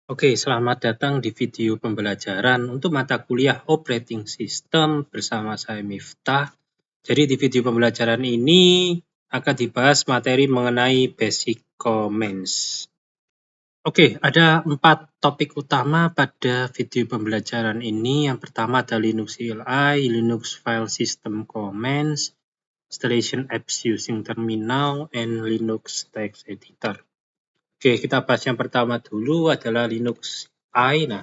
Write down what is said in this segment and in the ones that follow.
Oke, selamat datang di video pembelajaran untuk mata kuliah Operating System bersama saya Miftah. Jadi di video pembelajaran ini akan dibahas materi mengenai Basic Commands. Oke, ada 4 topik utama pada video pembelajaran ini. Yang pertama ada Linux CLI, Linux File System Commands, Installation Apps Using Terminal, and Linux Text Editor. Oke, kita bahas yang pertama dulu adalah Linux CLI. Nah,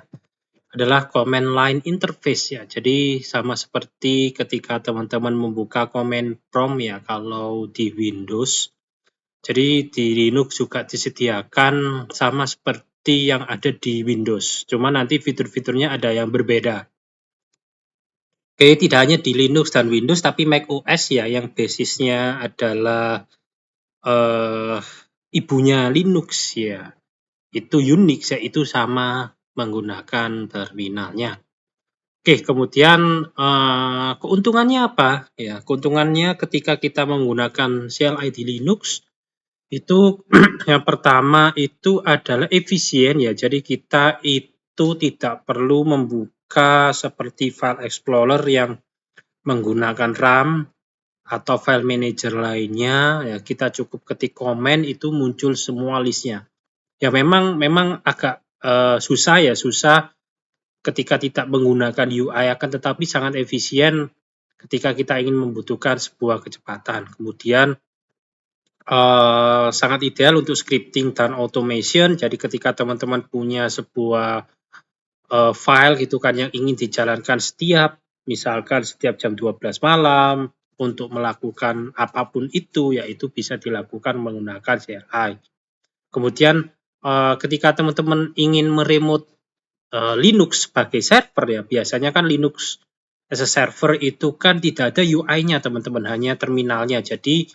adalah command line interface ya. Jadi sama seperti ketika teman-teman membuka command prompt ya kalau di Windows. Jadi di Linux juga disediakan sama seperti yang ada di Windows. Cuma nanti fitur-fiturnya ada yang berbeda. Oke, tidak hanya di Linux dan Windows tapi Mac OS ya yang basisnya adalah ibunya Linux ya. Itu Unix ya, itu sama menggunakan terminalnya. Oke, kemudian keuntungannya apa? Ya, keuntungannya ketika kita menggunakan CLI di Linux itu yang pertama itu adalah efisien ya. Jadi kita itu tidak perlu membuka seperti file explorer yang menggunakan RAM atau file manager lainnya. Ya, kita cukup ketik command itu muncul semua listnya. Ya memang agak susah ketika tidak menggunakan UI, akan tetapi sangat efisien ketika kita ingin membutuhkan sebuah kecepatan. Kemudian sangat ideal untuk scripting dan automation. Jadi ketika teman-teman punya sebuah file gitu kan yang ingin dijalankan misalkan setiap jam 12 malam untuk melakukan apapun itu, yaitu bisa dilakukan menggunakan CLI. Kemudian ketika teman-teman ingin meremote Linux sebagai server ya, biasanya kan Linux as a server itu kan tidak ada UI-nya teman-teman, hanya terminalnya. Jadi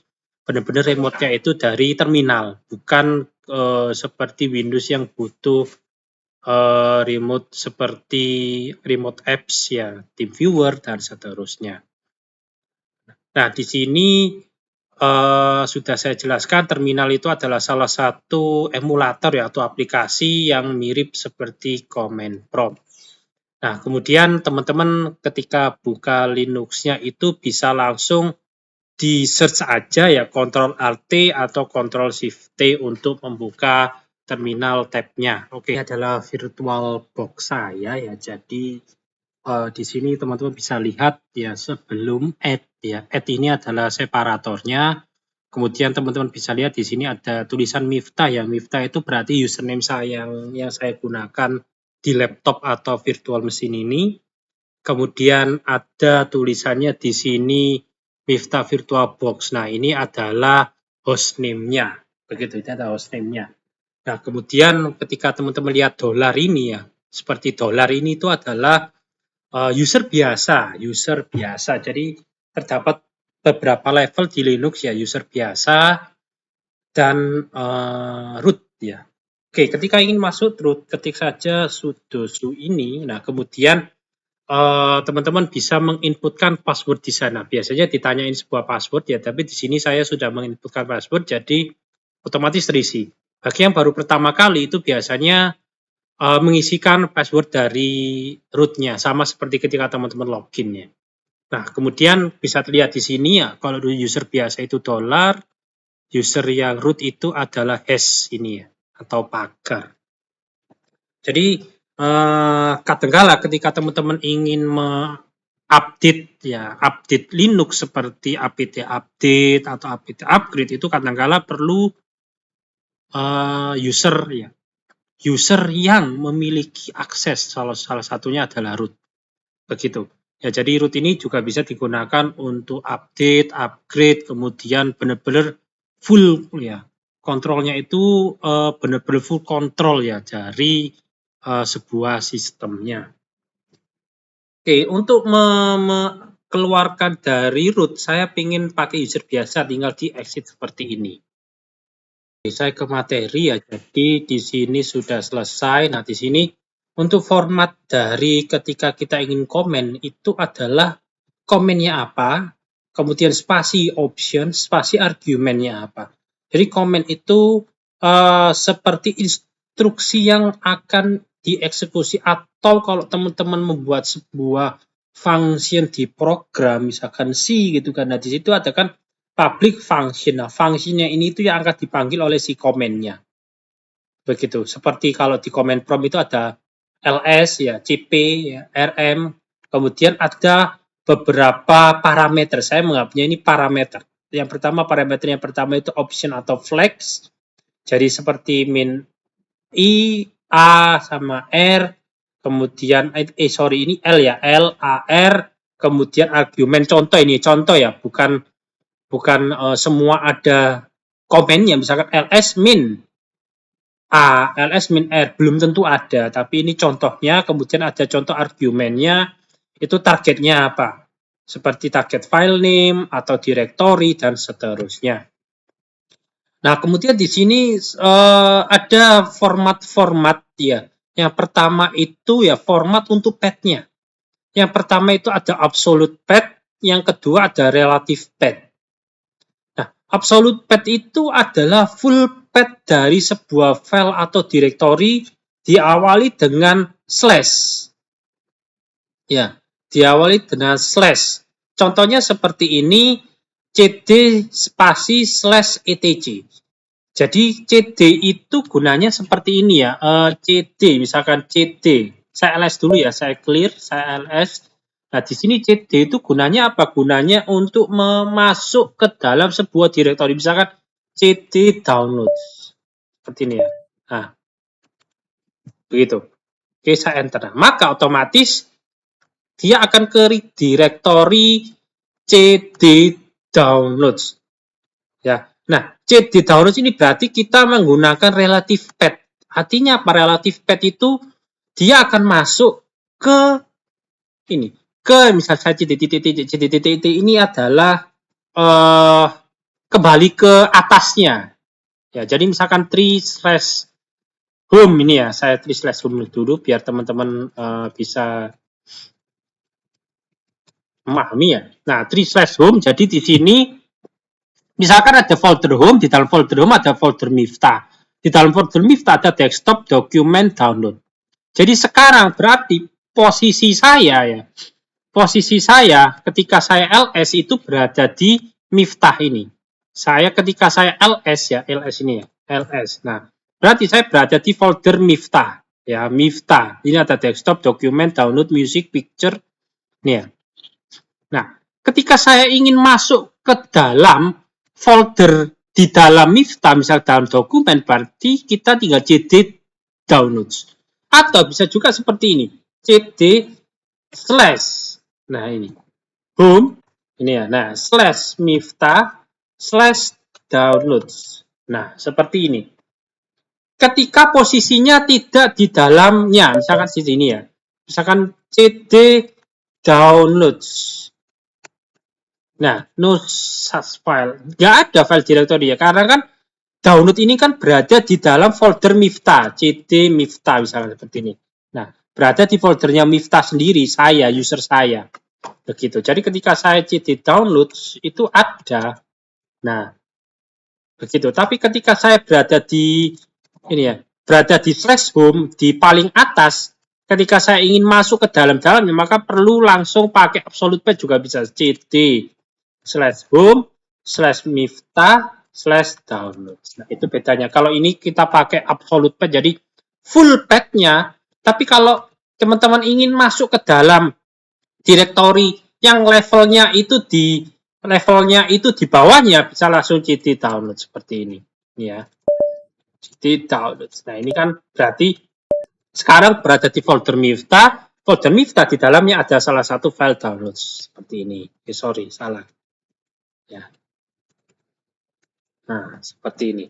benar-benar remote-nya itu dari terminal, bukan seperti Windows yang butuh remote seperti remote apps ya, TeamViewer dan seterusnya. Nah, di sini sudah saya jelaskan terminal itu adalah salah satu emulator ya atau aplikasi yang mirip seperti command prompt. Nah, kemudian teman-teman ketika buka Linux-nya itu bisa langsung di search aja ya Ctrl Alt T atau Ctrl Shift T untuk membuka terminal tab-nya. Oke, ini adalah virtual box saya ya. Jadi di sini teman-teman bisa lihat ya sebelum add ya. Add ini adalah separatornya. Kemudian teman-teman bisa lihat di sini ada tulisan Miftah ya. Miftah itu berarti username saya yang saya gunakan di laptop atau virtual mesin ini. Kemudian ada tulisannya di sini Miftah VirtualBox. Nah, ini adalah hostname-nya. Begitu, ini ada hostname-nya. Nah, kemudian ketika teman-teman lihat dolar ini ya, seperti dolar ini itu adalah user biasa. Jadi terdapat beberapa level di Linux ya, user biasa dan root ya. Oke, ketika ingin masuk root, ketik saja sudo su ini. Nah, kemudian teman-teman bisa menginputkan password di sana. Biasanya ditanyain sebuah password ya, tapi di sini saya sudah menginputkan password, jadi otomatis terisi. Bagi yang baru pertama kali itu biasanya mengisikan password dari root-nya, sama seperti ketika teman-teman login ya. Nah, kemudian bisa terlihat di sini ya, kalau user biasa itu dolar, user yang root itu adalah hash ini ya, atau pagar. Jadi kadangkala ketika teman-teman ingin update Linux seperti apt update atau apt upgrade itu kadangkala perlu user yang memiliki akses, salah satunya adalah root. Begitu. Ya, jadi root ini juga bisa digunakan untuk update, upgrade, kemudian benar-benar full ya. Kontrolnya itu benar-benar full kontrol ya dari sebuah sistemnya. Oke, untuk keluarkan dari root, saya ingin pakai user biasa, tinggal di exit seperti ini. Oke, saya ke materi ya, jadi di sini sudah selesai. Nah, di sini untuk format dari ketika kita ingin komen itu adalah komennya apa, kemudian spasi option, spasi argumennya apa. Jadi komen itu seperti instruksi yang akan dieksekusi, atau kalau teman-teman membuat sebuah function di program, misalkan C gitu kan, nah di situ ada kan public function. Nah, fungsinya ini itu yang akan dipanggil oleh si komennya. Begitu. Seperti kalau di command prompt itu ada ls ya, cp ya, rm, kemudian ada beberapa parameter. Saya menganggapnya ini parameter. Parameter yang pertama itu option atau flex. Jadi seperti min i, a sama r, kemudian ini l ya, l, a, r, kemudian argumen contoh ini contoh ya, bukan semua ada komennya, misalkan ls min A, ls min R belum tentu ada, tapi ini contohnya, kemudian ada contoh argumennya, itu targetnya apa? Seperti target file name atau directory dan seterusnya. Nah, kemudian di sini ada format-format ya. Yang pertama itu ya format untuk path-nya. Yang pertama itu ada absolute path, yang kedua ada relative path. Nah, absolute path itu adalah full path dari sebuah file atau directory diawali dengan slash. Ya, diawali dengan slash. Contohnya seperti ini, cd spasi slash etc. Jadi cd itu gunanya seperti ini ya. Cd, misalkan cd. Saya ls dulu ya, saya clear, saya ls. Nah, di sini cd itu gunanya apa? Gunanya untuk masuk ke dalam sebuah directory. Misalkan cd downloads. Seperti ini ya. Nah, begitu. Oke, saya enter. Nah, maka otomatis dia akan ke directory cd downloads. Ya. Nah, cd downloads ini berarti kita menggunakan relative path. Artinya apa? Relative path itu dia akan masuk ke ini, ke misal saya cd titik ini adalah kembali ke atasnya. Ya, jadi misalkan tree/home ini ya, saya tree/home dulu biar teman-teman bisa memahami ya. Nah, tree/home jadi di sini misalkan ada folder home, di dalam folder home ada folder Miftah. Di dalam folder Miftah ada desktop, document, download. Jadi sekarang berarti posisi saya ketika saya ls itu berada di Miftah ini. Ketika saya ls ya, ls ini ya, ls. Nah, berarti saya berada di folder Miftah. Ya, Miftah. Ini ada desktop, document, download, music, picture. Nih ya. Nah, ketika saya ingin masuk ke dalam folder di dalam Miftah, misal dalam dokumen, berarti kita tinggal cd downloads. Atau bisa juga seperti ini, cd slash, nah ini, home, ini ya, nah slash Miftah slash downloads. Nah, seperti ini. Ketika posisinya tidak di dalamnya, misalkan di sini ya, misalkan cd downloads. Nah, no such file. Nggak ada file directory ya, karena kan download ini kan berada di dalam folder Miftah, cd Miftah misalnya seperti ini. Nah, berada di foldernya Miftah sendiri, saya, user saya. Begitu. Jadi ketika saya cd download, itu ada. Nah, begitu. Tapi ketika saya berada di, ini ya, berada di slash home, di paling atas, ketika saya ingin masuk ke dalam-dalamnya, maka perlu langsung pakai absolute path juga bisa. cd slash home slash Miftah slash download. Nah, itu bedanya. Kalau ini kita pakai absolute path, jadi full path-nya. Tapi kalau teman-teman ingin masuk ke dalam directory yang levelnya itu di bawahnya, bisa langsung cd download seperti ini. Ya, cd download. Nah, ini kan berarti sekarang berada di folder Miftah. Folder Miftah di dalamnya ada salah satu file download seperti ini. Sorry, salah. Ya. Nah, seperti ini.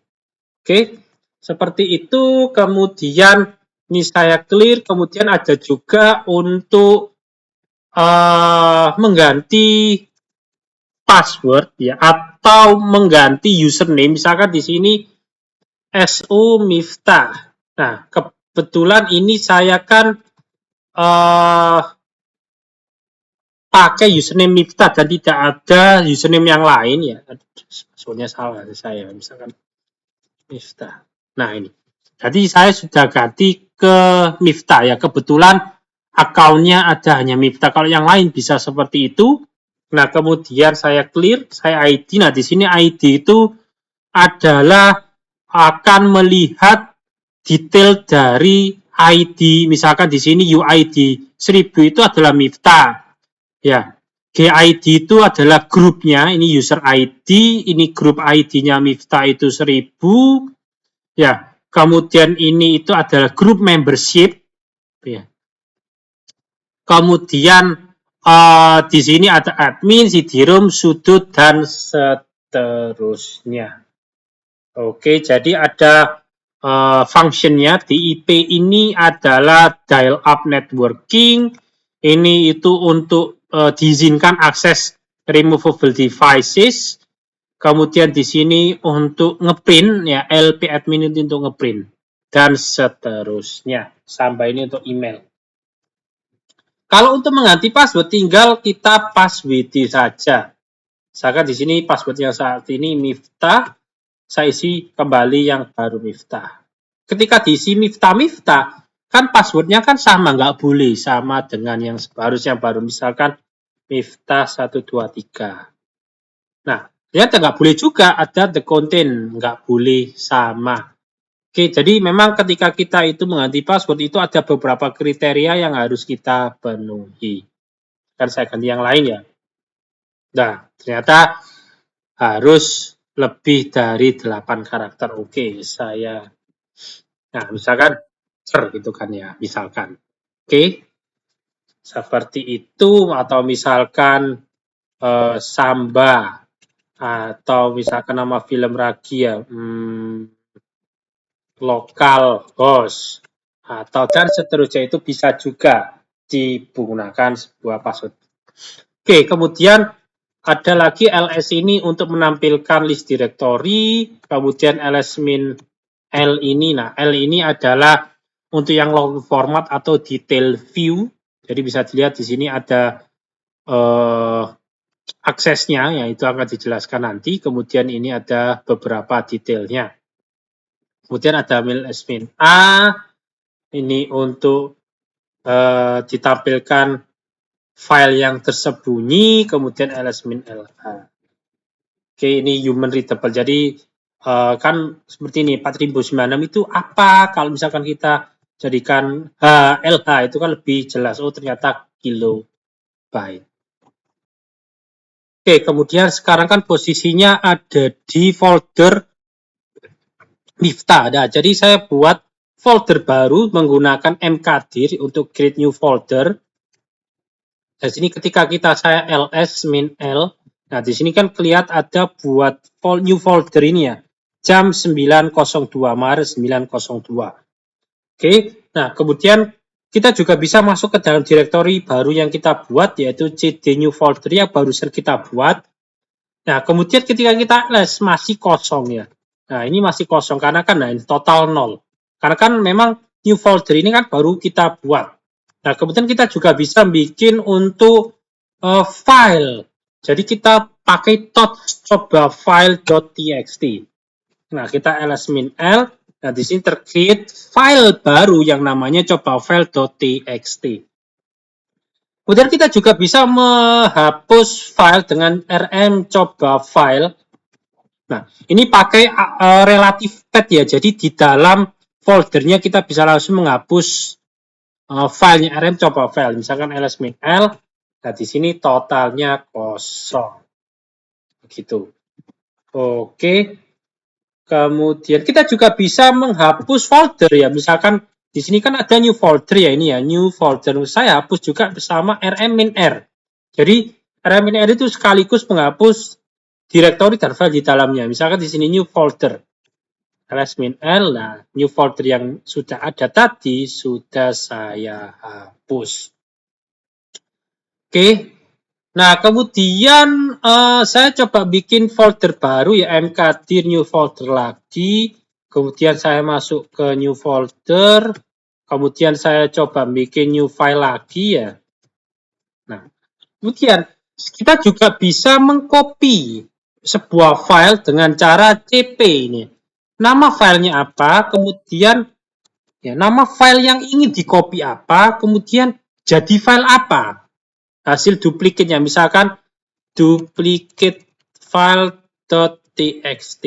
Oke, seperti itu. Kemudian ini saya clear. Kemudian ada juga untuk mengganti password ya, atau mengganti username. Misalkan di sini SU Miftah. Nah, kebetulan ini saya kan pakai username Miftah dan tidak ada username yang lain ya. Soalnya salah saya, misalkan Miftah. Nah, ini. Jadi saya sudah ganti ke Miftah ya. Kebetulan akunnya ada hanya Miftah. Kalau yang lain bisa seperti itu. Nah, kemudian saya clear, saya ID. Nah, di sini ID itu adalah akan melihat detail dari ID. Misalkan di sini UID 1000 itu adalah Miftah. Ya, GID itu adalah grupnya, ini user ID, ini grup ID-nya Miftah itu 1000. Ya, kemudian ini itu adalah grup membership. Ya. Kemudian di sini ada admin, CD-ROM, sudut, dan seterusnya. Oke, jadi ada functionnya di IP ini adalah dial-up networking. Ini itu untuk diizinkan akses removable devices. Kemudian di sini untuk ngeprint ya LP admin itu untuk ngeprint dan seterusnya. Sampai ini untuk email. Kalau untuk mengganti password tinggal kita password saja. Misalkan di sini password yang saat ini Miftah, saya isi kembali yang baru Miftah. Ketika diisi Miftah, kan passwordnya kan sama, nggak boleh sama dengan yang baru misalkan Miftah 123. Nah, ternyata nggak boleh juga ada the content, nggak boleh sama. Oke, jadi memang ketika kita itu mengganti password itu ada beberapa kriteria yang harus kita penuhi. Kan saya ganti yang lain ya. Nah, ternyata harus lebih dari 8 karakter. Oke, saya. Nah, misalkan gitu kan ya, misalkan. Oke, seperti itu atau misalkan Samba atau misalkan nama film Ragi ya, lokal host atau dan seterusnya itu bisa juga digunakan sebuah password. Oke, kemudian ada lagi ls ini untuk menampilkan list directory, kemudian ls-min L ini, nah L ini adalah untuk yang long format atau detail view, jadi bisa dilihat di sini ada aksesnya, yaitu akan dijelaskan nanti, kemudian ini ada beberapa detailnya. Kemudian ada ls-min A, ini untuk ditampilkan file yang tersembunyi, kemudian ls-min LH. Oke, ini human readable. Jadi kan seperti ini 4096 itu apa? Kalau misalkan kita jadikan LH itu kan lebih jelas. Oh, ternyata kilobyte. Oke, kemudian sekarang kan posisinya ada di folder Miftah. Nah, jadi saya buat folder baru menggunakan mkdir untuk create new folder. Di sini ketika saya ls-min-l, nah di sini kan kelihatan ada buat new folder ini ya, jam 9.02, Maret 9.02. Oke, nah kemudian kita juga bisa masuk ke dalam directory baru yang kita buat, yaitu cd new folder yang baru kita buat. Nah, kemudian ketika kita ls masih kosong ya. Nah, ini masih kosong karena kan nah, ini total 0. Karena kan memang new folder ini kan baru kita buat. Nah, kemudian kita juga bisa bikin untuk file. Jadi kita pakai coba file.txt. Nah, kita ls-min-l. Nah, di sini tercreate file baru yang namanya coba file.txt. Kemudian kita juga bisa menghapus file dengan rm coba file. Nah, ini pakai relative pad ya. Jadi di dalam foldernya kita bisa langsung menghapus filenya rm coba file. Misalkan ls-min-l. Nah, di sini totalnya kosong. Begitu. Oke. Kemudian kita juga bisa menghapus folder ya. Misalkan di sini kan ada new folder ya ini ya, new folder. Saya hapus juga bersama rm-min-r. Jadi rm-min-r itu sekaligus menghapus direktori dan file di dalamnya. Misalkan di sini new folder. ls-min-l, nah new folder yang sudah ada tadi sudah saya hapus. Oke. Nah, kemudian saya coba bikin folder baru ya, mkdir new folder lagi. Kemudian saya masuk ke new folder. Kemudian saya coba bikin new file lagi ya. Nah, kemudian kita juga bisa mengcopy sebuah file dengan cara cp ini. nama filenya apa, kemudian ya, nama file yang ingin di copy apa, kemudian jadi file apa, hasil duplikatnya, misalkan duplicate file.txt.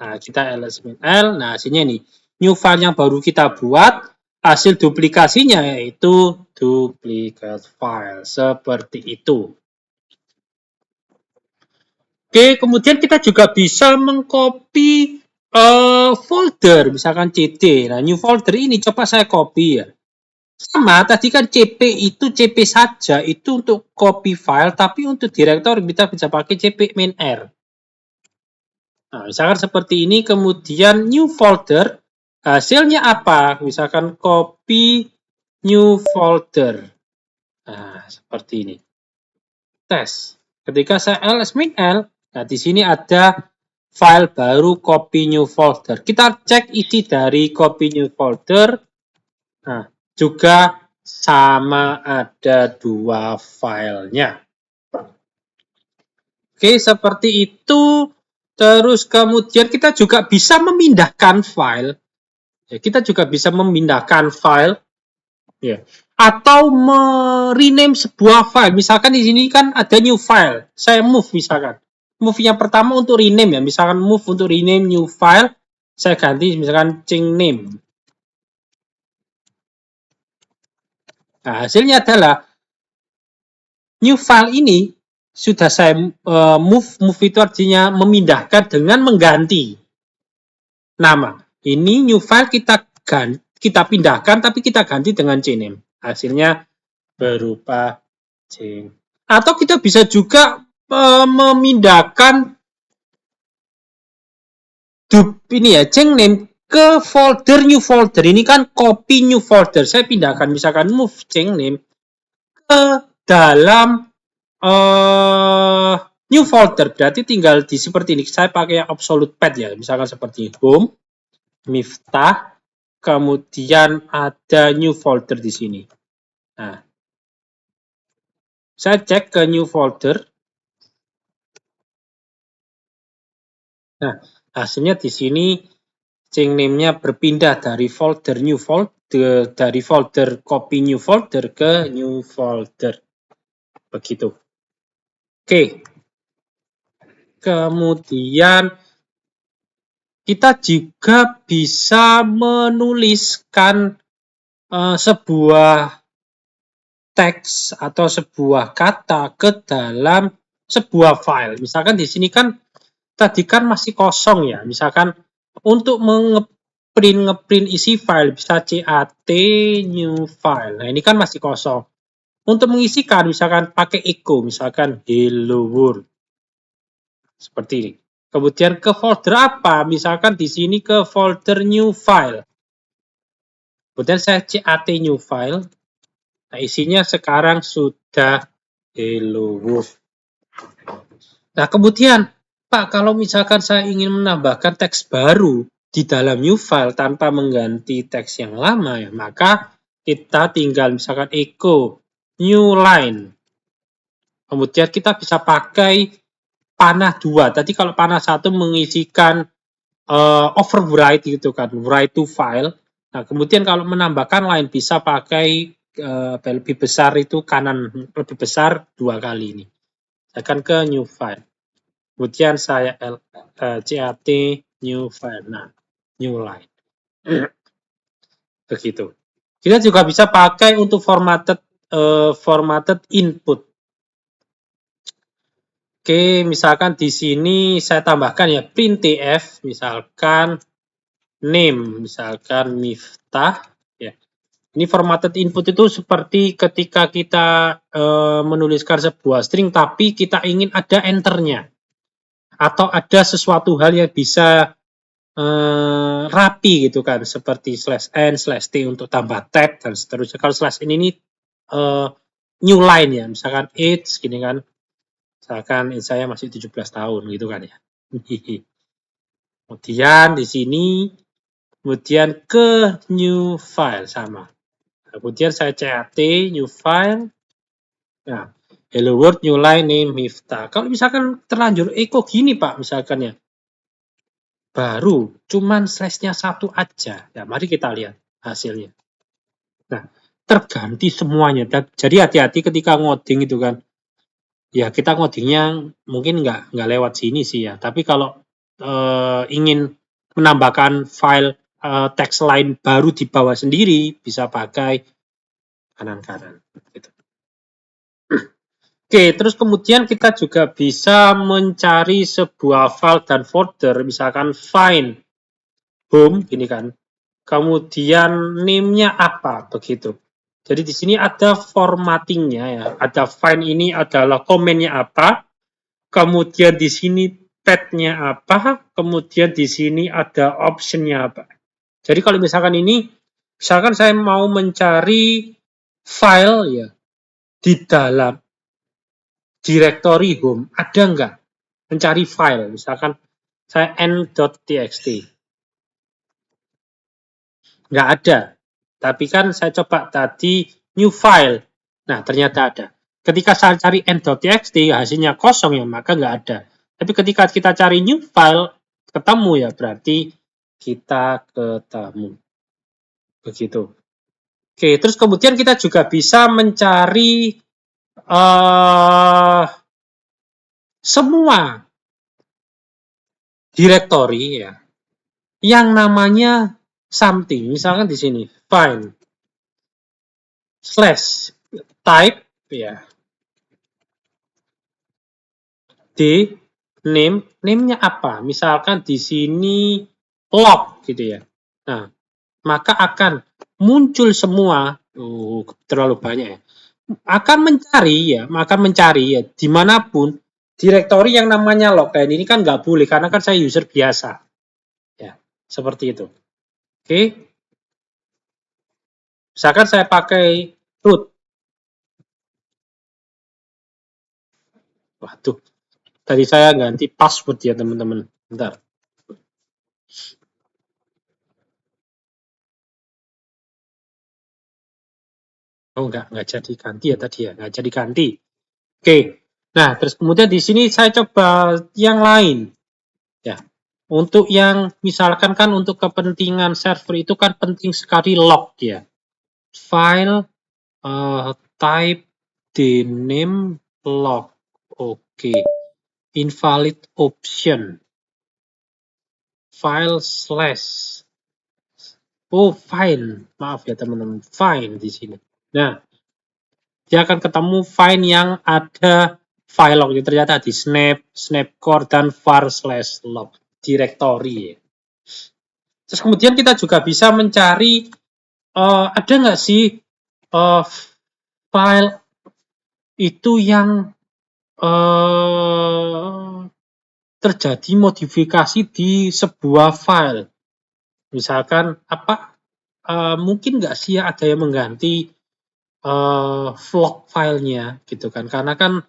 Nah, kita ls-l, nah hasilnya ini, new file yang baru kita buat, hasil duplikasinya yaitu duplicate file, seperti itu. Oke, kemudian kita juga bisa mengcopy folder, misalkan cd. Nah, new folder ini coba saya copy ya. Sama, tadi kan cp itu cp saja, itu untuk copy file, tapi untuk direktori kita bisa pakai cp main r. Nah, misalkan seperti ini, kemudian new folder, hasilnya apa? Misalkan copy new folder. Nah, seperti ini. Tes. Ketika saya ls min l, nah di sini ada file baru copy new folder. Kita cek isi dari copy new folder. Nah, juga sama ada dua filenya. Oke, seperti itu. Terus kemudian kita juga bisa memindahkan file. Ya, kita juga bisa memindahkan file. Ya. Atau rename sebuah file. Misalkan di sini kan ada new file. Saya move misalkan. Move yang pertama untuk rename ya. Misalkan move untuk rename new file. Saya ganti misalkan change name. Nah, hasilnya adalah new file ini sudah saya move itu artinya memindahkan dengan mengganti nama. Ini new file kita pindahkan tapi kita ganti dengan cname. Hasilnya berupa change. Atau kita bisa juga memindahkan ini ya, change name ke folder new folder. Ini kan copy new folder. Saya pindahkan misalkan move change name ke dalam new folder. Berarti tinggal di seperti ini. Saya pakai yang absolute path ya. Misalkan seperti home, Miftah, kemudian ada new folder di sini. Nah, saya cek ke new folder. Nah, hasilnya di sini change name-nya berpindah dari folder new folder, dari folder copy new folder ke new folder. Begitu. Oke. Kemudian kita juga bisa menuliskan sebuah teks atau sebuah kata ke dalam sebuah file. Misalkan di sini kan tadi kan masih kosong ya. Misalkan untuk ngeprint isi file bisa cat new file. Nah, ini kan masih kosong. Untuk mengisikan misalkan pakai echo, misalkan hello world. Seperti ini. Kemudian ke folder apa? Misalkan di sini ke folder new file. Kemudian saya cat new file. Nah, isinya sekarang sudah hello world. Nah, kemudian Pak, kalau misalkan saya ingin menambahkan teks baru di dalam new file tanpa mengganti teks yang lama ya, maka kita tinggal misalkan echo new line. Kemudian kita bisa pakai panah 2. Tadi kalau panah 1 mengisikan overwrite gitu kan, write to file. Nah, kemudian kalau menambahkan line bisa pakai lebih besar itu kanan lebih besar 2 kali ini. Saya akan ke new file. Kemudian saya cat new file. Nah, new line. Begitu. Kita juga bisa pakai untuk formatted input. Oke, misalkan di sini saya tambahkan ya printf, misalkan name, misalkan Miftah. Ya. Ini formatted input itu seperti ketika kita menuliskan sebuah string, tapi kita ingin ada enternya. Atau ada sesuatu hal yang bisa rapi gitu kan, seperti /n, /t untuk tambah tab, dan seterusnya. Kalau /n ini new line ya, misalkan age, gini kan. Misalkan saya masih 17 tahun gitu kan ya. Kemudian di sini, kemudian ke new file sama. Kemudian saya cat new file. Nah, hello world new line name Miftah. Kalau misalkan terlanjur echo gini Pak, misalkan ya. baru cuman slash-nya 1 aja. Ya, mari kita lihat hasilnya. Nah, terganti semuanya. Jadi hati-hati ketika ngoding itu kan. Ya, kita ngodingnya mungkin nggak lewat sini sih ya. Tapi kalau ingin menambahkan file teks lain baru di bawah sendiri, bisa pakai kanan-kanan. Gitu. Oke, terus kemudian kita juga bisa mencari sebuah file dan folder, misalkan find home, gini kan. Kemudian name-nya apa, begitu. Jadi di sini ada formattingnya ya, ada find ini adalah komennya apa, kemudian di sini path-nya apa, kemudian di sini ada option-nya apa. Jadi kalau misalkan ini, misalkan saya mau mencari file ya di dalam directory home, ada nggak? Mencari file, misalkan saya n.txt. Nggak ada. Tapi kan saya coba tadi new file. Nah, ternyata ada. Ketika saya cari n.txt, hasilnya kosong ya, maka nggak ada. Tapi ketika kita cari new file, ketemu ya, berarti kita ketemu. Begitu. Oke, terus kemudian kita juga bisa mencari semua directory ya yang namanya something. Misalkan di sini find slash type ya d name-nya apa? Misalkan di sini log gitu ya. Nah, maka akan muncul semua terlalu banyak ya. Akan mencari ya dimanapun direktori yang namanya log. Dan ini kan nggak boleh karena kan saya user biasa. Ya, seperti itu. Oke. Misalkan saya pakai root. Waduh, tadi saya ganti password ya teman-teman. Bentar. Oh, nggak jadi ganti ya tadi ya. Nggak jadi ganti. Oke. Nah, terus kemudian di sini saya coba yang lain. Ya. Untuk yang misalkan kan untuk kepentingan server itu kan penting sekali log ya. File type the name log. Oke. Invalid option. File slash. Oh, fine. Maaf ya teman-teman. Fine di sini. Nah, dia akan ketemu file yang ada file lognya ternyata di snapcore dan var/log directory. Terus kemudian kita juga bisa mencari ada nggak sih file itu yang terjadi modifikasi di sebuah file. Misalkan apa? Mungkin nggak sih ada yang mengganti log filenya gitu kan? Karena kan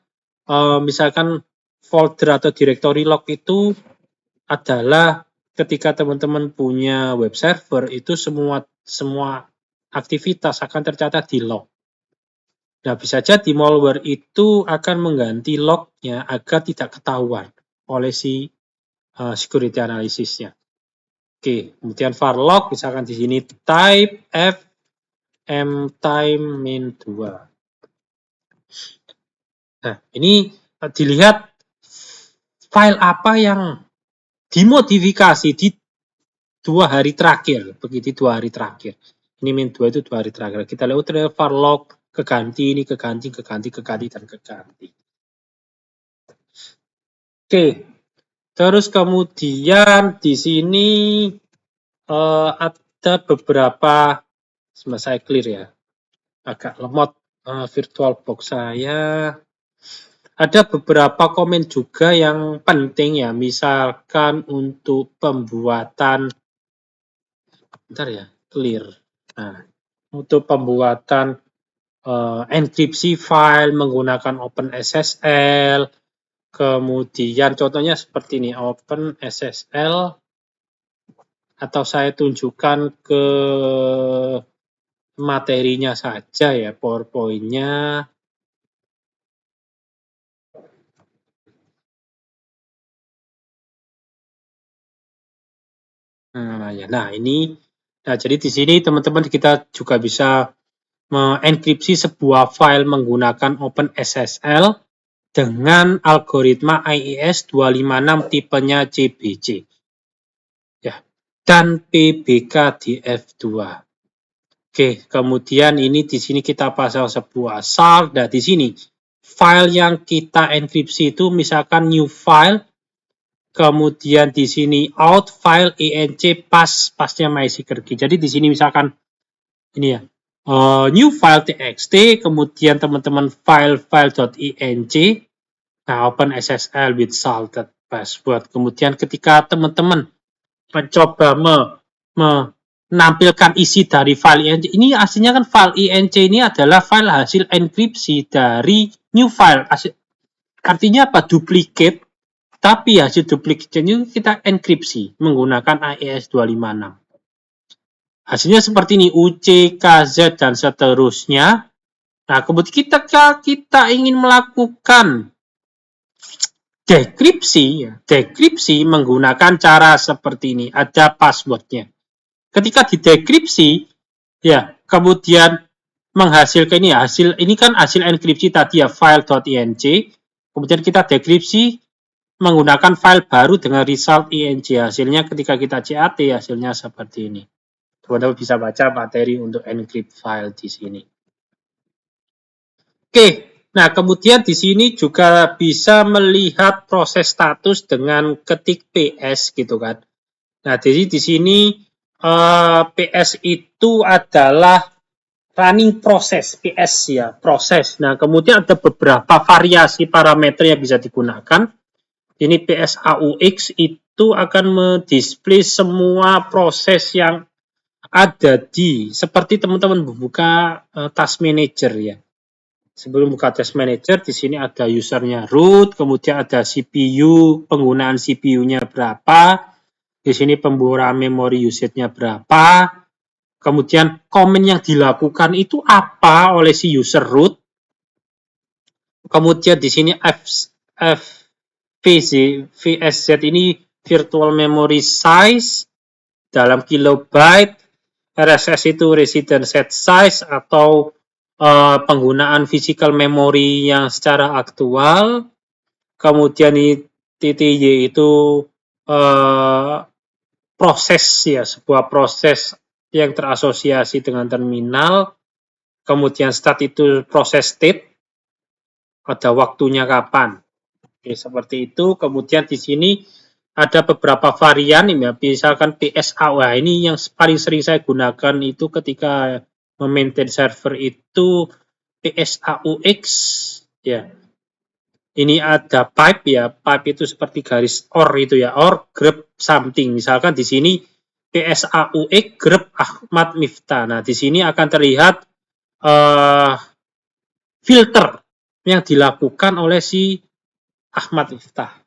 misalkan folder atau directory log itu adalah ketika teman-teman punya web server itu semua aktivitas akan tercatat di log. Nah, bisa jadi malware itu akan mengganti lognya agar tidak ketahuan oleh si security analysisnya. Oke, kemudian var log misalkan di sini type f mtime min 2. Nah, ini dilihat file apa yang dimodifikasi di 2 hari terakhir, begitu 2 hari terakhir. Ini min 2 itu 2 hari terakhir. Kita lihat var log keganti, ini keganti, dan keganti. Oke, terus kemudian di sini ada beberapa, sebentar saya clear ya, agak lemot VirtualBox saya. Ada beberapa komen juga yang penting ya, misalkan untuk pembuatan, bentar ya, clear. Nah, untuk pembuatan enkripsi file menggunakan OpenSSL, kemudian contohnya seperti ini, OpenSSL, atau saya tunjukkan ke materinya saja ya, PowerPoint-nya. Nah, jadi di sini teman-teman kita juga bisa mengenkripsi sebuah file menggunakan OpenSSL dengan algoritma IES 256 tipenya CBC. Ya, dan PBKDF2. Oke, kemudian ini di sini kita pasang sebuah salt. Nah, di sini file yang kita enkripsi itu misalkan new file, kemudian di sini out file enc pasnya MySQL key. Jadi di sini misalkan ini ya, new file txt, kemudian teman-teman file.enc, nah open SSL with salted password. Kemudian ketika teman-teman mencoba menampilkan isi dari file INC, ini aslinya kan file INC ini adalah file hasil enkripsi dari new file. Artinya apa? Duplicate, tapi hasil duplicate ini kita enkripsi menggunakan IES 256. Hasilnya seperti ini, UC, KZ, dan seterusnya. Nah, kemudian kita ingin melakukan dekripsi menggunakan cara seperti ini. Ada passwordnya. Ketika didekripsi, ya, kemudian menghasilkan ini kan hasil enkripsi tadi ya, file.enc. Kemudian kita dekripsi menggunakan file baru dengan result enc. Hasilnya ketika kita CAT, hasilnya seperti ini. Teman-teman bisa baca materi untuk encrypt file di sini. Oke, nah kemudian di sini juga bisa melihat proses status dengan ketik PS gitu kan. Nah, jadi di sini PS itu adalah running proses, PS ya, proses. Nah, kemudian ada beberapa variasi parameter yang bisa digunakan. Ini PSAUX itu akan mendisplay semua proses yang ada seperti teman-teman membuka task manager ya. Sebelum buka task manager, di sini ada usernya root, kemudian ada CPU, penggunaan CPU-nya berapa, di sini pembukaan memori usage-nya berapa, kemudian komen yang dilakukan itu apa oleh si user root, kemudian di sini VSZ ini virtual memory size dalam kilobyte, RSS itu resident set size atau penggunaan physical memory yang secara aktual, kemudian TTY itu proses ya, sebuah proses yang terasosiasi dengan terminal, kemudian stat itu proses state, ada waktunya kapan. Oke, seperti itu. Kemudian di sini ada beberapa varian ya, misalkan PSA. Wah, ini yang paling sering saya gunakan itu ketika memaintain server itu PSAUX ya. Ini ada pipe ya, pipe itu seperti garis or itu ya, or grep something. Misalkan di sini PSAUX grep Ahmad Miftah. Nah, di sini akan terlihat filter yang dilakukan oleh si Ahmad Miftah.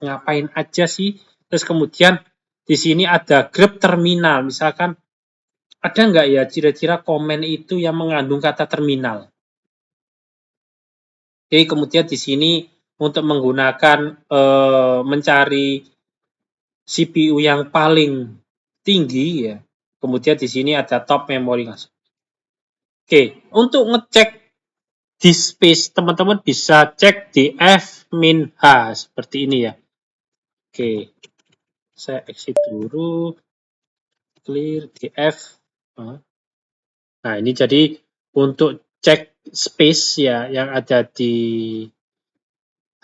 Ngapain aja sih? Terus kemudian di sini ada grep terminal. Misalkan ada nggak ya kira-kira komen itu yang mengandung kata terminal? Jadi kemudian di sini untuk menggunakan mencari CPU yang paling tinggi ya. Kemudian di sini ada top memory. Oke, untuk ngecek disk space teman-teman bisa cek di f-h seperti ini ya. Oke, saya exit dulu, clear df. Nah, ini jadi untuk cek space ya yang ada di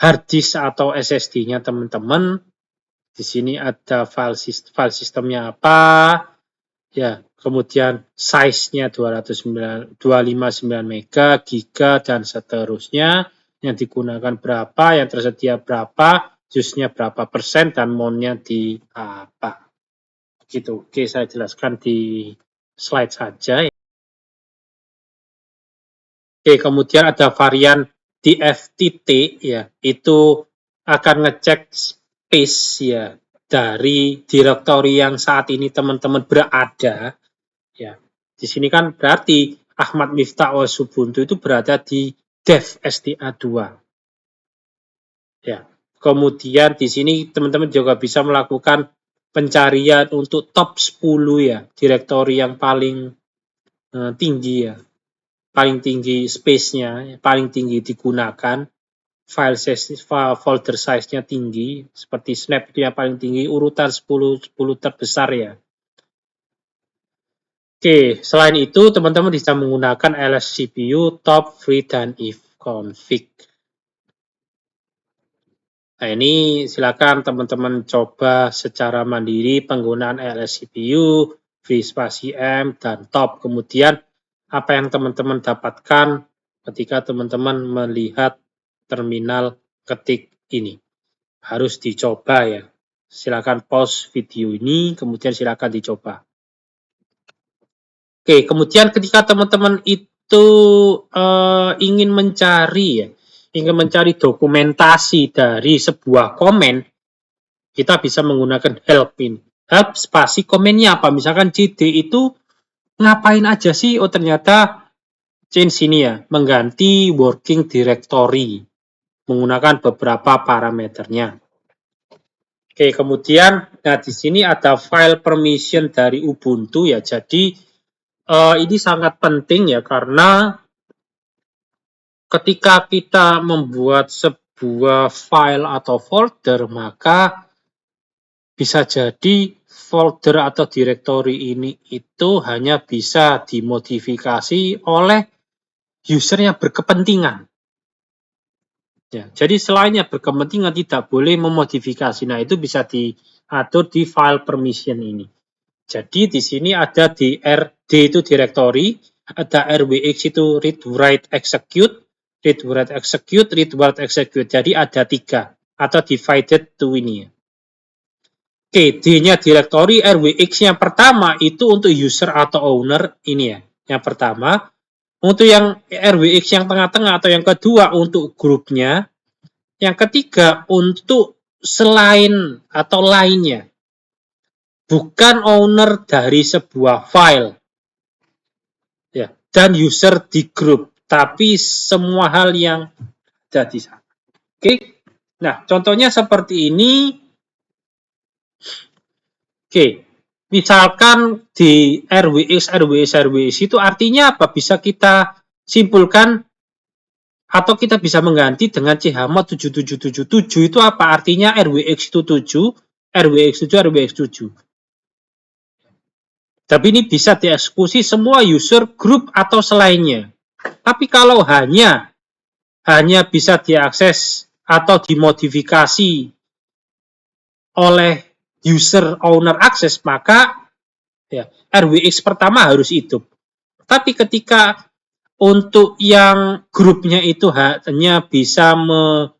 hard disk atau SSD-nya teman-teman. Di sini ada file sistemnya apa, ya, kemudian size-nya 259 MB, giga, dan seterusnya. Yang digunakan berapa, yang tersedia berapa, jusnya berapa persen, dan mount-nya di apa. Gitu. Oke, saya jelaskan di slide saja. Oke, kemudian ada varian DFTT ya, itu akan ngecek space ya dari direktori yang saat ini teman-teman berada ya. Di sini kan berarti Ahmad Miftah OS Ubuntu itu berada di dev SDA2. Ya. Kemudian di sini teman-teman juga bisa melakukan pencarian untuk top 10 ya, directory yang paling tinggi ya, paling tinggi space-nya, paling tinggi digunakan, folder size-nya tinggi, seperti Snap itu yang paling tinggi, urutan 10 terbesar ya. Oke, selain itu teman-teman bisa menggunakan LSCPU, top, free, dan ifconfig. Nah, ini silakan teman-teman coba secara mandiri penggunaan LSCPU, FreeSpace-M, dan top. Kemudian apa yang teman-teman dapatkan ketika teman-teman melihat terminal ketik ini. Harus dicoba ya. Silakan pause video ini, kemudian silakan dicoba. Oke, kemudian ketika teman-teman itu ingin mencari dokumentasi dari sebuah komen, kita bisa menggunakan help ini. Help spasi komennya apa? Misalkan CD itu ngapain aja sih? Oh ternyata change ini ya, mengganti working directory menggunakan beberapa parameternya. Oke, kemudian nah di sini ada file permission dari Ubuntu ya. Jadi ini sangat penting ya karena ketika kita membuat sebuah file atau folder, maka bisa jadi folder atau directory ini itu hanya bisa dimodifikasi oleh user yang berkepentingan. Ya, jadi selain yang berkepentingan tidak boleh memodifikasi. Nah, itu bisa diatur di file permission ini. Jadi di sini ada DRD itu directory, ada RWX itu read write execute, read write execute, read write execute. Jadi ada 3 atau divided to ini ya. Oke, D-nya directory, RWX yang pertama itu untuk user atau owner ini ya. Yang pertama, untuk yang RWX yang tengah-tengah atau yang kedua untuk grupnya, yang ketiga untuk selain atau lainnya. Bukan owner dari sebuah file ya, dan user di grup, tapi semua hal yang ada di sana. Oke, nah contohnya seperti ini. Oke, misalkan di RWX itu artinya apa? Bisa kita simpulkan atau kita bisa mengganti dengan chmod 7777 itu apa? Artinya RWX itu 7, RWX 7, RWX 7. Tapi ini bisa dieksekusi semua user, grup, atau selainnya. Tapi kalau hanya bisa diakses atau dimodifikasi oleh user owner akses, maka ya, RWX pertama harus hidup. Tapi ketika untuk yang grupnya itu hanya bisa membaca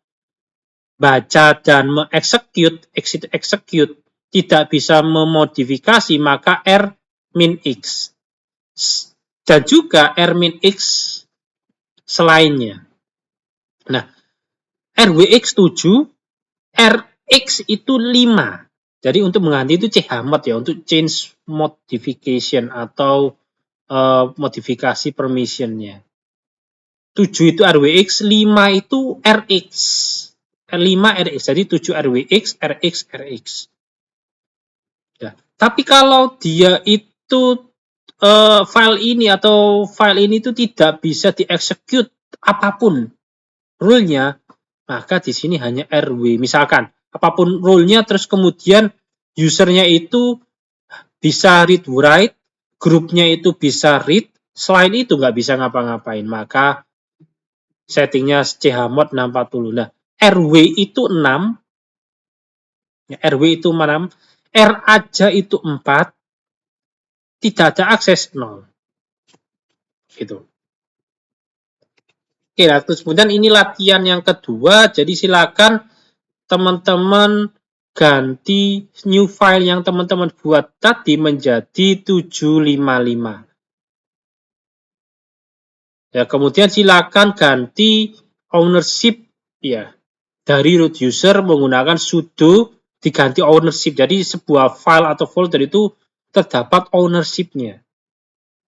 dan execute, tidak bisa memodifikasi, maka R-X. Dan juga R-X selainnya. Nah, RWX 7, RX itu 5. Jadi untuk mengganti itu chmod ya, untuk change modification atau modifikasi permissionnya. 7 itu RWX, 5 itu RX. 5 RX, jadi 7 RWX, RX, RX. Ya. Tapi kalau dia itu file ini itu tidak bisa dieksekut apapun rule-nya, maka di sini hanya RW. Misalkan apapun rule-nya, terus kemudian usernya itu bisa read write, grupnya itu bisa read, selain itu nggak bisa ngapa-ngapain, maka settingnya chmod 640. Nah, RW itu 6, RW itu 6, R aja itu 4, tidak ada akses 0. Gitu. Oke, nah, terus kemudian ini latihan yang kedua, jadi silakan teman-teman ganti new file yang teman-teman buat tadi menjadi 755. Ya, kemudian silakan ganti ownership ya dari root user menggunakan sudo diganti ownership. Jadi sebuah file atau folder itu terdapat ownership-nya.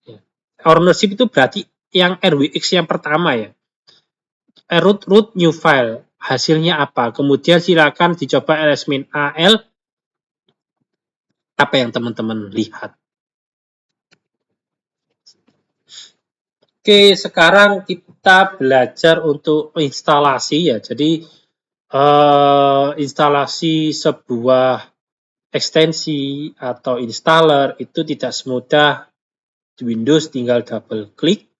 Ya. Ownership itu berarti yang RWX yang pertama ya. Root new file. Hasilnya apa? Kemudian silakan dicoba ls-al apa yang teman-teman lihat. Oke, sekarang kita belajar untuk instalasi ya. Jadi instalasi sebuah ekstensi atau installer itu tidak semudah Windows tinggal double klik,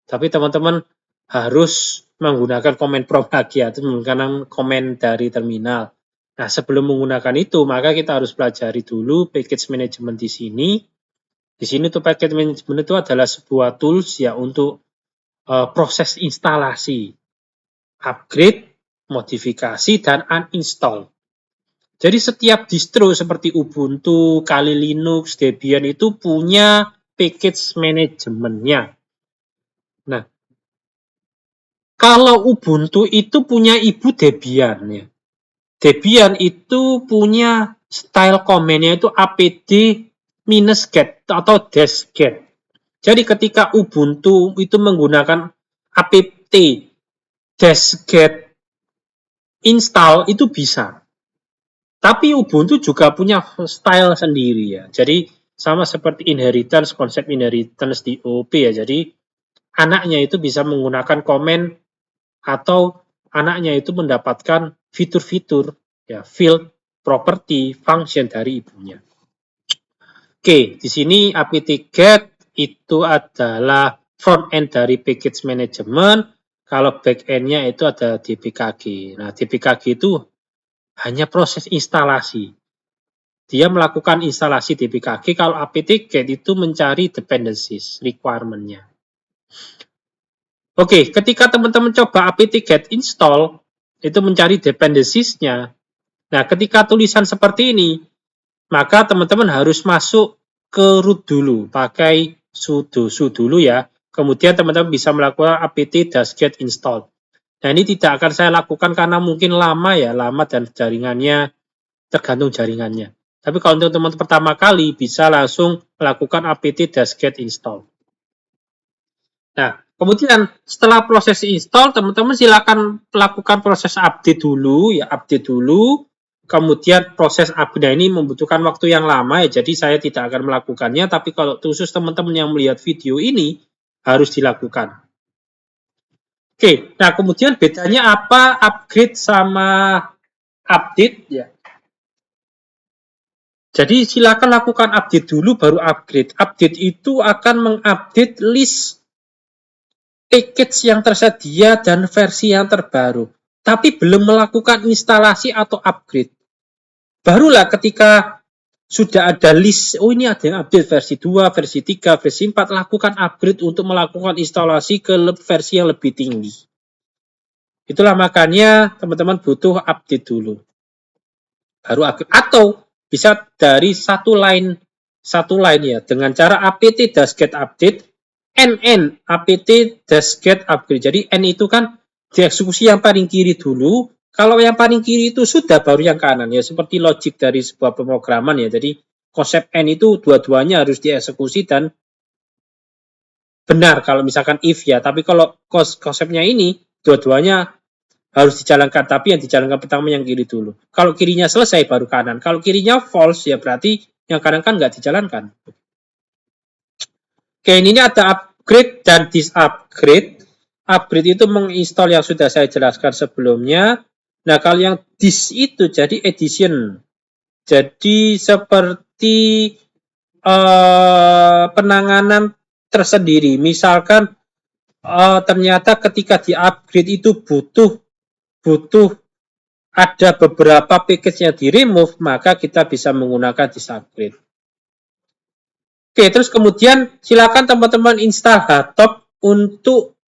tapi teman-teman harus menggunakan command prompt lagi atau menggunakan command dari terminal. Nah, sebelum menggunakan itu, maka kita harus pelajari dulu package management di sini. Di sini tuh package management itu adalah sebuah tools ya untuk proses instalasi, upgrade, modifikasi, dan uninstall. Jadi setiap distro seperti Ubuntu, Kali Linux, Debian itu punya package manajemennya. Nah, kalau Ubuntu itu punya ibu Debian ya. Debian itu punya style command-nya itu apt-get atau -get. Jadi ketika Ubuntu itu menggunakan apt-get install itu bisa. Tapi Ubuntu juga punya style sendiri ya. Jadi sama seperti inheritance, konsep inheritance di OOP ya. Jadi anaknya itu bisa menggunakan komen atau anaknya itu mendapatkan fitur-fitur ya, field, property, function dari ibunya. Oke, di sini apt-get itu adalah front end dari package management. Kalau back end-nya itu ada dpkg. Nah, dpkg itu hanya proses instalasi. Dia melakukan instalasi dpkg, kalau apt-get itu mencari dependencies, requirement-nya. Oke, ketika teman-teman coba apt-get install, itu mencari dependencies-nya. Nah, ketika tulisan seperti ini, maka teman-teman harus masuk ke root dulu, pakai sudo dulu ya. Kemudian teman-teman bisa melakukan apt-get install. Nah, ini tidak akan saya lakukan karena mungkin lama ya, lama dan jaringannya tergantung jaringannya. Tapi kalau untuk teman-teman pertama kali bisa langsung melakukan apt-get install. Nah, kemudian setelah proses install, teman-teman silakan lakukan proses update dulu ya, update dulu. Kemudian proses update ini membutuhkan waktu yang lama ya, jadi saya tidak akan melakukannya, tapi kalau khusus teman-teman yang melihat video ini harus dilakukan. Oke, nah kemudian bedanya apa upgrade sama update ya? Jadi silakan lakukan update dulu baru upgrade. Update itu akan mengupdate list package yang tersedia dan versi yang terbaru. Tapi belum melakukan instalasi atau upgrade. Barulah ketika sudah ada list, oh ini ada yang update versi 2, versi 3, versi 4, lakukan upgrade untuk melakukan instalasi ke versi yang lebih tinggi. Itulah makanya teman-teman butuh update dulu. Baru upgrade. Atau bisa dari satu line ya, dengan cara apt-get update, nn apt-get upgrade. Jadi n itu kan dieksekusi yang paling kiri dulu, kalau yang paling kiri itu sudah baru yang kanan ya, seperti logik dari sebuah pemrograman ya. Jadi konsep n itu dua-duanya harus dieksekusi dan benar kalau misalkan if ya, tapi kalau konsepnya ini dua-duanya harus dijalankan, tapi yang dijalankan pertama yang kiri dulu. Kalau kirinya selesai baru kanan. Kalau kirinya false ya berarti yang kanan kan nggak dijalankan. Oke, ini ada upgrade dan disupgrade. Upgrade itu menginstal yang sudah saya jelaskan sebelumnya. Nah, kalau yang dis itu jadi edition. Jadi seperti penanganan tersendiri. Misalkan ternyata ketika di-upgrade itu butuh ada beberapa package yang di-remove, maka kita bisa menggunakan disupgrade. Oke, terus kemudian silakan teman-teman install Httop untuk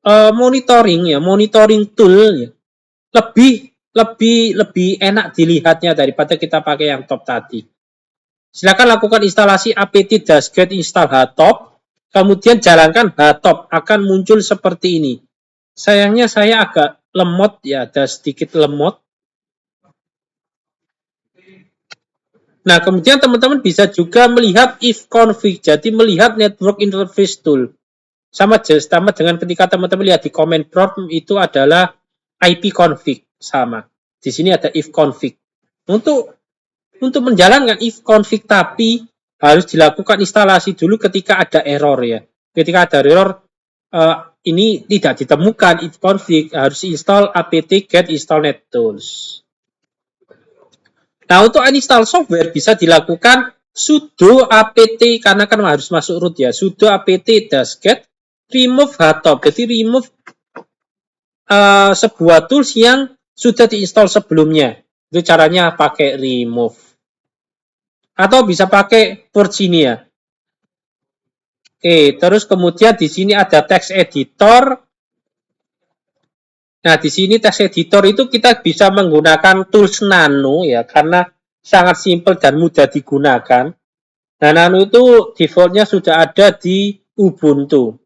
monitoring ya, monitoring tool ya. Lebih enak dilihatnya daripada kita pakai yang top tadi. Silakan lakukan instalasi apt-get install Httop, kemudian jalankan Httop, akan muncul seperti ini. Sayangnya saya agak lemot ya, ada sedikit lemot. Nah, kemudian teman-teman bisa juga melihat if config, jadi melihat network interface tool. Sama dengan ketika teman-teman lihat di command prompt itu adalah IP config, sama. Di sini ada if config. Untuk untuk menjalankan if config, tapi harus dilakukan instalasi dulu ketika ada error ya. Ketika ada error, ini tidak ditemukan if config, harus install apt get install nettools. Nah, untuk uninstall software bisa dilakukan sudo apt, karena kan harus masuk root ya, sudo apt-get remove htop. Jadi remove sebuah tools yang sudah diinstal sebelumnya. Itu caranya pakai remove. Atau bisa pakai purge ini ya. Oke, terus kemudian di sini ada text editor. Nah, di sini text editor itu kita bisa menggunakan tools Nano ya, karena sangat simpel dan mudah digunakan. Nah, Nano itu defaultnya sudah ada di Ubuntu.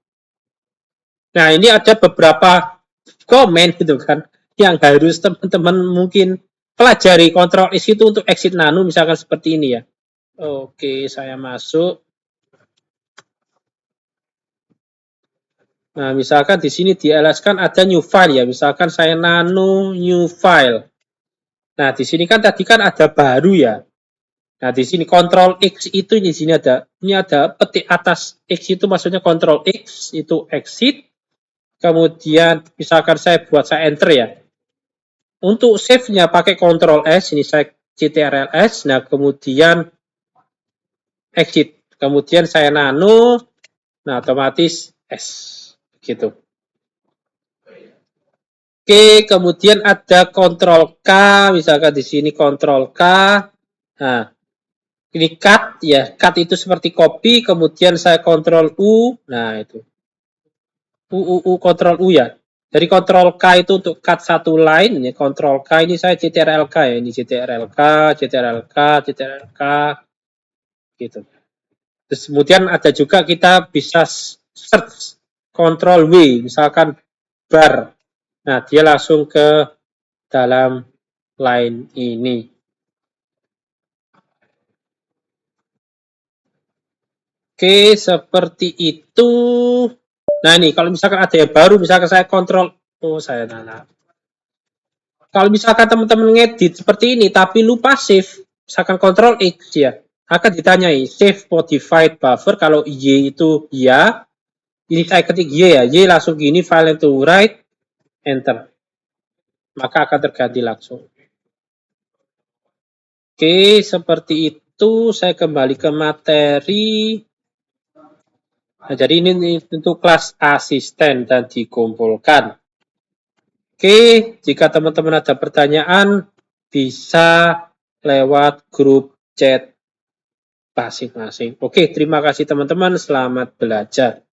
Nah, ini ada beberapa komen gitu kan, yang harus teman-teman mungkin pelajari. Ctrl X itu untuk exit Nano, misalkan seperti ini ya. Oke, saya masuk. Nah, misalkan di sini di ls kan ada new file ya. Misalkan saya nano new file. Nah, di sini kan tadi kan ada baru ya. Nah, di sini Ctrl X itu di sini ada. Ini ada petik atas X itu maksudnya Ctrl X itu exit. Kemudian misalkan saya enter ya. Untuk save-nya pakai Ctrl S, ini saya ctrls. Nah, kemudian exit. Kemudian saya nano. Nah, otomatis S gitu. Oke, kemudian ada Ctrl K, misalkan di sini Ctrl K. Nah, ini cut ya, cut itu seperti copy, kemudian saya Ctrl U. Nah, itu. Ctrl U ya. Jadi Ctrl K itu untuk cut satu line, ini Ctrl K ini saya CTRL-K ya, ini CTRL-K, CTRL-K, CTRL-K gitu. Terus kemudian ada juga kita bisa search Ctrl W, misalkan bar. Nah, dia langsung ke dalam line ini. Oke, seperti itu. Nah, ini kalau misalkan ada yang baru, misalkan saya kontrol, saya nana. Kalau misalkan teman-teman ngedit seperti ini, tapi lupa save, misalkan Ctrl X ya, akan ditanyai save modified buffer. Kalau Y itu ya, ini saya ketik Y ya, Y langsung gini, file to write, enter. Maka akan terganti langsung. Oke, seperti itu. Saya kembali ke materi. Nah, jadi ini untuk kelas asisten dan dikumpulkan. Oke, jika teman-teman ada pertanyaan, bisa lewat grup chat masing-masing. Oke, terima kasih teman-teman. Selamat belajar.